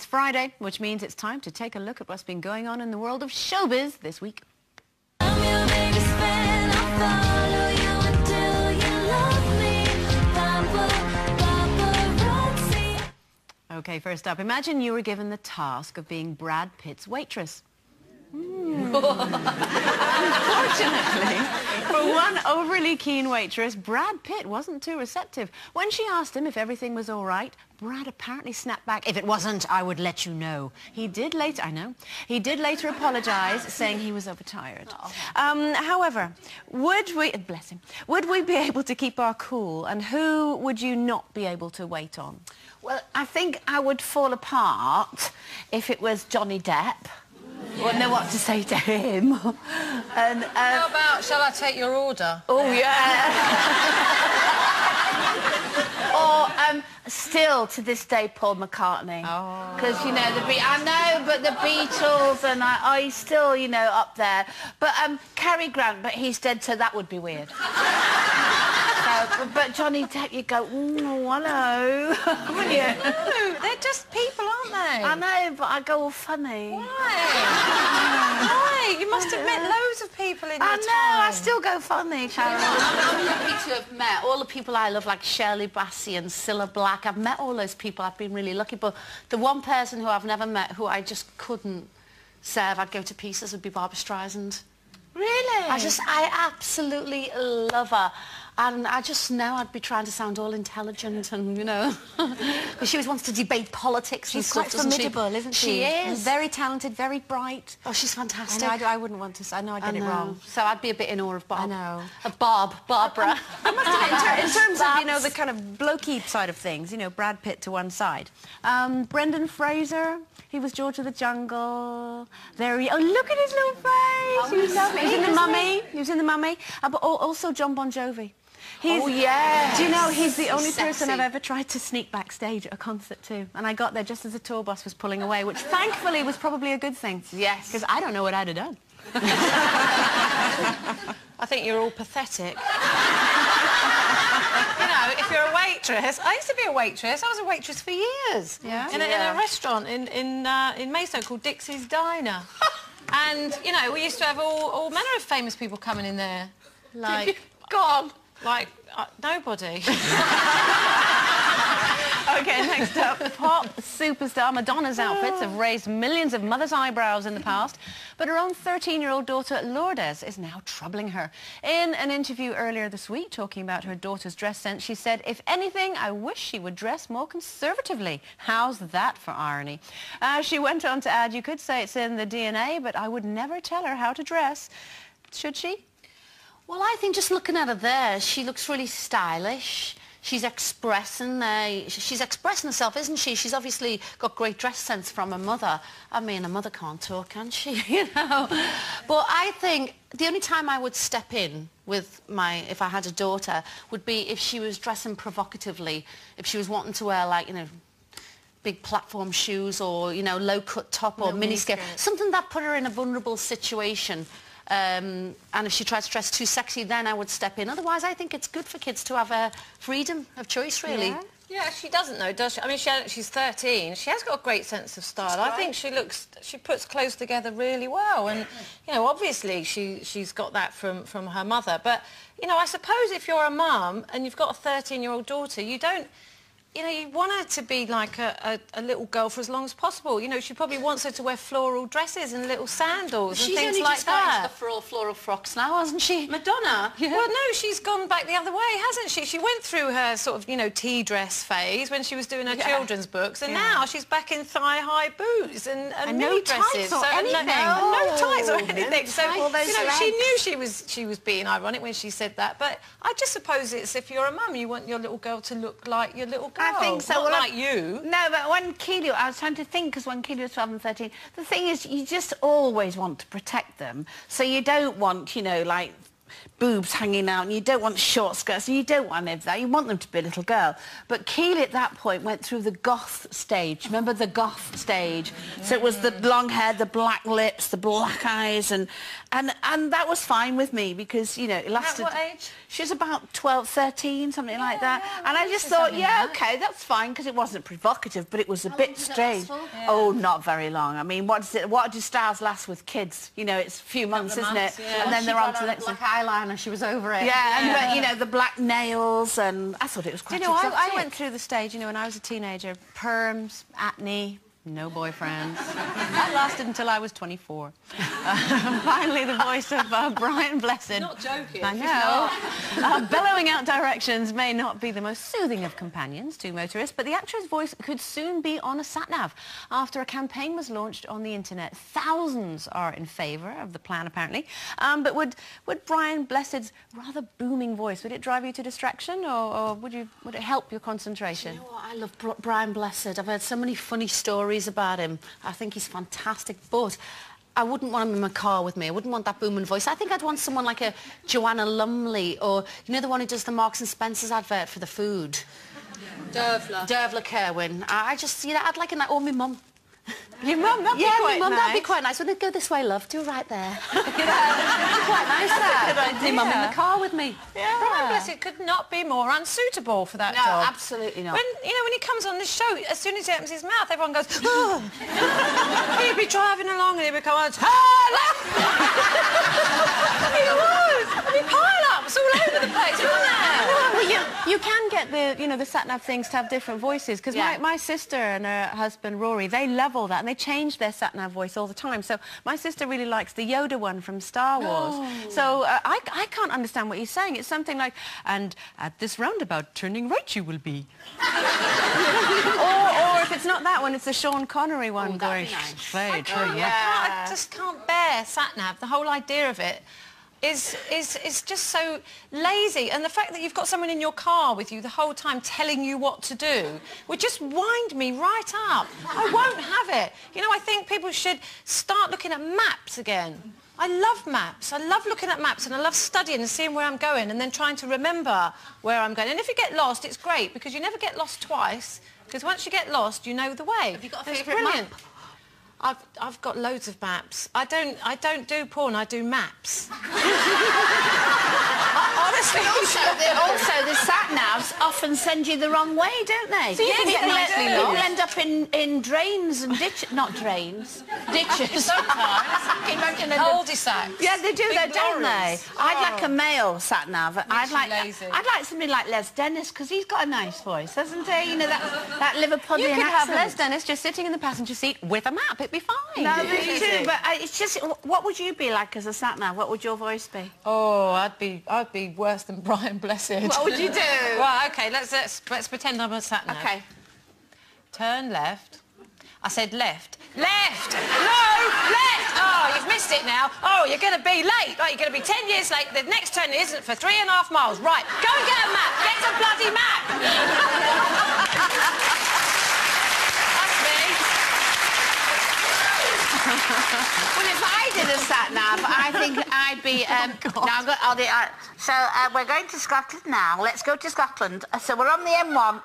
It's Friday, which means it's time to take a look at what's been going on in the world of showbiz this week. Okay, first up, imagine you were given the task of being Brad Pitt's waitress. Unfortunately, for one overly keen waitress, Brad Pitt wasn't too receptive. When she asked him if everything was all right, Brad apparently snapped back, "If it wasn't, I would let you know." He did later apologise, saying he was overtired. However, would we be able to keep our cool, and who would you not be able to wait on? Well, I think I would fall apart if it was Johnny Depp. Yeah. Wouldn't know what to say to him. And how about, shall I take your order? Oh, yeah. Or, still, to this day, Paul McCartney. Oh. Because, you know, I know, but the Beatles, and I still, you know, up there. But, Cary Grant, but he's dead, so that would be weird. But Johnny Depp, you go, hello. Wouldn't you? No, they're just people, aren't they? I know, but I go all funny. Why? Why? You must have met loads of people in your time. I know, I still go funny, Carol. I'm lucky to have met all the people I love, like Shirley Bassey and Cilla Black. I've met all those people. I've been really lucky. But the one person who I've never met, who I just couldn't serve, I'd go to pieces, would be Barbra Streisand. Really? I absolutely love her. And I just know I'd be trying to sound all intelligent and, you know... Because she always wants to debate politics and stuff, She's quite formidable, isn't she? She is. Very talented, very bright. Oh, she's fantastic. I wouldn't want to... I know I'd get it wrong. So I'd be a bit in awe of Bob. I know. Of Barbara. I must admit, in terms of, you know, the kind of blokey side of things, you know, Brad Pitt to one side. Brendan Fraser, he was George of the Jungle. Oh, look at his little face. He was lovely. He was in The Mummy. He was in The Mummy. But also John Bon Jovi. Oh, yeah. Do you know, he's the only person I've ever tried to sneak backstage at a concert to. And I got there just as the tour bus was pulling away, which thankfully was probably a good thing. Yes. Because I don't know what I'd have done. I think you're all pathetic. You know, if you're a waitress... I used to be a waitress. I was a waitress for years. Yeah? In a restaurant in Maidstone called Dixie's Diner. And, you know, we used to have all manner of famous people coming in there. Like... Go on. Like, nobody. OK, next up, pop superstar Madonna's outfits have raised millions of mothers' eyebrows in the past, but her own 13-year-old daughter, Lourdes, is now troubling her. In an interview earlier this week, talking about her daughter's dress sense, she said, "If anything, I wish she would dress more conservatively." How's that for irony? She went on to add, "You could say it's in the DNA, but I would never tell her how to dress." Should she? Well, I think just looking at her there, she looks really stylish. She's expressing herself, isn't she? She's obviously got great dress sense from her mother. I mean, her mother can't talk, can she? You know? But I think the only time I would step in with if I had a daughter, would be if she was dressing provocatively, if she was wanting to wear, like, you know, big platform shoes or, you know, low-cut top or miniskirt. Something that put her in a vulnerable situation. And if she tries to dress too sexy, then I would step in. Otherwise, I think it's good for kids to have a freedom of choice, really. Yeah. Yeah, she doesn't though, does she? I mean, she's 13. She has got a great sense of style. I think she puts clothes together really well. And, you know, obviously she's got that from her mother. But, you know, I suppose if you're a mum and you've got a 13-year-old daughter, you don't... You know, you want her to be like a little girl for as long as possible. You know, she probably wants her to wear floral dresses and little sandals and things like that. She's only just got into the floral frocks now, hasn't she? Madonna? Yeah. Well, no, she's gone back the other way, hasn't she? She went through her sort of, you know, tea dress phase when she was doing her children's books, and now she's back in thigh-high boots and mini dresses. Tights or anything. No tights or anything. So, you know, she knew she was being ironic when she said that. But I just suppose it's if you're a mum, you want your little girl to look like your little girl. I think so. Not like you. No, but when Keely... I was trying to think, because when Keely was 12 and 13, the thing is, you just always want to protect them. So you don't want, you know, like, boobs hanging out, and you don't want short skirts, and you don't want any of that. You want them to be a little girl. But Keely at that point went through the goth stage. Remember the goth stage? So it was the long hair, the black lips, the black eyes, and that was fine with me because, you know, it lasted... At what age? She was about 12, 13, something like that. Yeah, and I just thought, yeah, OK, that's fine, because it wasn't provocative, but it was a bit strange. Yeah. Oh, not very long. I mean, what do stars last with kids? You know, it's a few months, isn't it? Yeah. And then they're on to the next black eyeliner, she was over it. yeah, and, you know, the black nails, and I thought it was quite Do you know, I exotic. went through the stage, you know, when I was a teenager, perms, acne, no boyfriends. That lasted until I was 24. Finally, the voice of Brian Blessed. Not joking. I know. Bellowing out directions may not be the most soothing of companions to motorists, but the actor's voice could soon be on a sat-nav. After a campaign was launched on the internet, thousands are in favour of the plan, apparently. But would Brian Blessed's rather booming voice, would it drive you to distraction, or would it help your concentration? You know what? I love Brian Blessed. I've heard so many funny stories about him. I think he's fantastic, but I wouldn't want him in my car with me. I wouldn't want that booming voice. I think I'd want someone like a Joanna Lumley, or, you know, the one who does the Marks and Spencer's advert for the food. Dervla Kerwin. I just, you know, I'd like or my mum. Your mum, that'd be Yeah, quite my mum, nice. that'd be quite nice. Wouldn't it go this way, love? Do right there. That'd be quite nice, that. That's a good idea. My mum in the car with me. Yeah. Brian Blessed could not be more unsuitable for that No, job. absolutely not. When, you know, when he comes on the show, as soon as he opens his mouth, everyone goes, oh. He'd be driving along and he'd be going, hello! He was! There'd be pile-ups all over the place, wasn't there? Well, you can get the sat-nav things to have different voices, because Yeah. my sister and her husband Rory, they love all that, and they change their sat-nav voice all the time. So my sister really likes the Yoda one from Star Wars. So I can't understand what he's saying. It's something like, and at this roundabout, turning right you will be. or if it's not that one, it's the Sean Connery one going, straight, I just can't bear sat-nav. The whole idea of it is just so lazy, and the fact that you've got someone in your car with you the whole time telling you what to do would just wind me right up. I won't have it. You know, I think people should start looking at maps again. I love maps. I love looking at maps, and I love studying and seeing where I'm going and then trying to remember where I'm going. And if you get lost, it's great, because you never get lost twice, because once you get lost, you know the way. Have you got a It's favourite brilliant. map? I've got loads of maps. I don't do porn, I do maps. Honestly. Also, the sat-navs often send you the wrong way, don't they? So you can get nicely People lost. end up in drains and ditches. Not drains, ditches. Cul-de-sacs. Yeah, they do Big that, don't they? lorries. I'd like a male sat-nav. I'd like lazy. somebody like Les Dennis, because he's got a nice voice, hasn't he? You know, that Liverpudlian You could have accent. Les Dennis just sitting in the passenger seat with a map. It'd be fine. No, they do, but it's just, what would you be like as a sat-nav? What would your voice be? Oh, I'd be worse than Brian Blessed. What would you do? Right, okay, let's pretend I'm a sat-nav. Okay. Turn left. I said left. Left! No! Left! Oh, you've missed it now. Oh, you're going to be late. Right, you're going to be 10 years late. The next turn isn't for 3.5 miles. Right, go and get a map. Get a bloody map. That's me. Well, if I did a sat-nav, I think I'd be... we're going to Scotland now. Let's go to Scotland. So we're on the M1.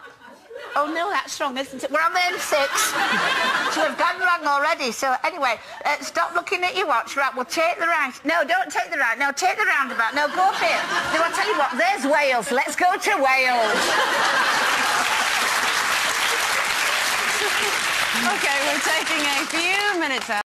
Oh, no, that's wrong, isn't it? We're on the M6. So we've gone wrong already. So, anyway, stop looking at your watch. Right, we'll take the right. No, don't take the right. No, take the roundabout. No, go up here. No, I'll tell you what, there's Wales. Let's go to Wales. OK, we're taking a few minutes out.